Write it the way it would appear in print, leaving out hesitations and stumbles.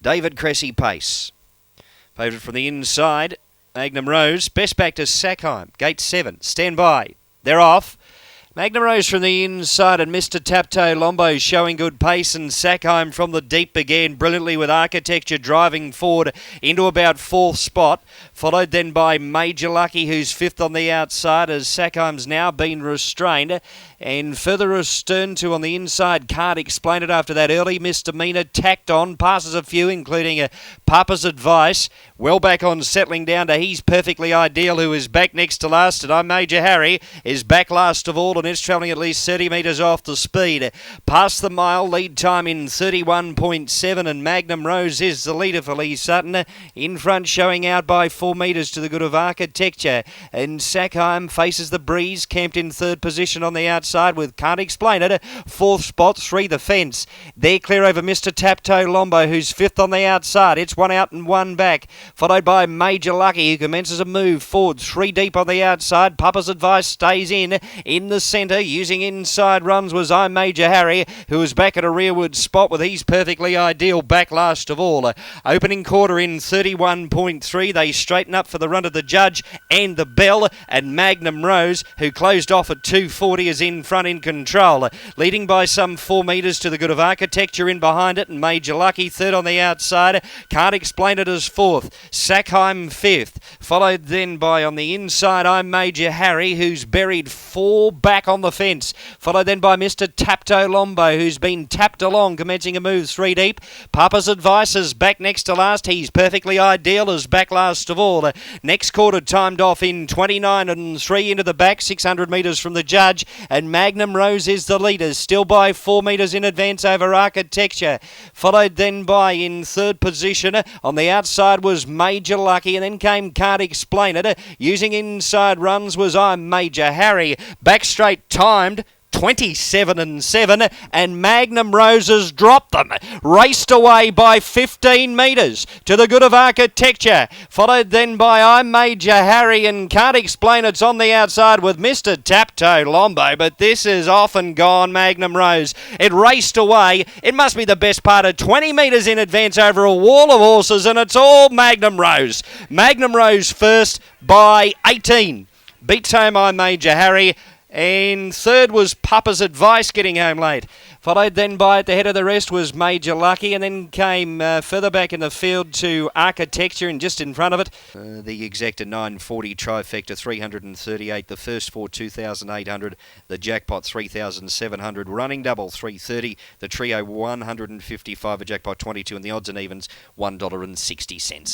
David Cressy pace. Favourite from the inside, Magnum Rose. Best back to Sackheim. Gate 7. Stand by. They're off. Magnum Rose from the inside and Mr. Taptoe Lombo showing good pace, and Sackheim from the deep began brilliantly with Architecture driving forward into about 4th spot, followed then by Major Lucky, who's 5th on the outside as Sackheim's now been restrained, and further astern to on the inside. Can't explain it after that early misdemeanor. Tacked on, passes a few including a Papa's Advice. Well back on settling down to He's Perfectly Ideal, who is back next to last, and I'm Major Harry is back last of all and is travelling at least 30 metres off the speed. Past the mile, lead time in 31.7, and Magnum Rose is the leader for Lee Sutton. In front, showing out by 4 metres to the good of Architecture, and Sackheim faces the breeze, camped in 3rd position on the outside with Can't Explain It. 4th spot, 3 the fence. They're clear over Mr. Taptoe Lombo, who's 5th on the outside. It's 1 out and 1 back, followed by Major Lucky, who commences a move forward, 3 deep on the outside. Papa's Advice stays in the centre. Using inside runs was I'm Major Harry, who was back at a rearward spot with He's Perfectly Ideal back last of all. Opening quarter in 31.3. They straighten up for the run of the Judge and the Bell, and Magnum Rose, who closed off at 2:40, is in front in control, leading by some 4 metres to the good of Architecture in behind it, and Major Lucky 3rd on the outside. Can't Explain It as 4th. Sackheim 5th, followed then by on the inside I'm Major Harry, who's buried 4 back on the fence, followed then by Mr. Taptoe Lombo, who's been tapped along, commencing a move 3 deep. Papa's Advice is back next to last. He's Perfectly Ideal is back last of all. Next quarter timed off in 29 and 3 into the back, 600 metres from the Judge, and Magnum Rose is the leader, still by 4 metres in advance over Architecture, followed then by in 3rd position on the outside was Major Lucky, and then came Can't Explain It. Using inside runs was I'm Major Harry, back straight timed 27 and 7, and Magnum Roses dropped them, raced away by 15 metres to the good of Architecture, followed then by I'm Major Harry, and Can't Explain It's on the outside with Mr. Taptoe Lombo, but this is off and gone. Magnum Rose, it raced away, it must be the best part of 20 metres in advance over a wall of horses, and it's all Magnum Rose. Magnum Rose first by 18, beats home I'm Major Harry, and 3rd was Papa's Advice getting home late. Followed then by at the head of the rest was Major Lucky, and then came further back in the field to Architecture, and just in front of it, the exacta 940 trifecta 338, the first 4 2,800, the jackpot 3,700, running double 330, the trio 155, a jackpot 22, and the odds and evens $1.60.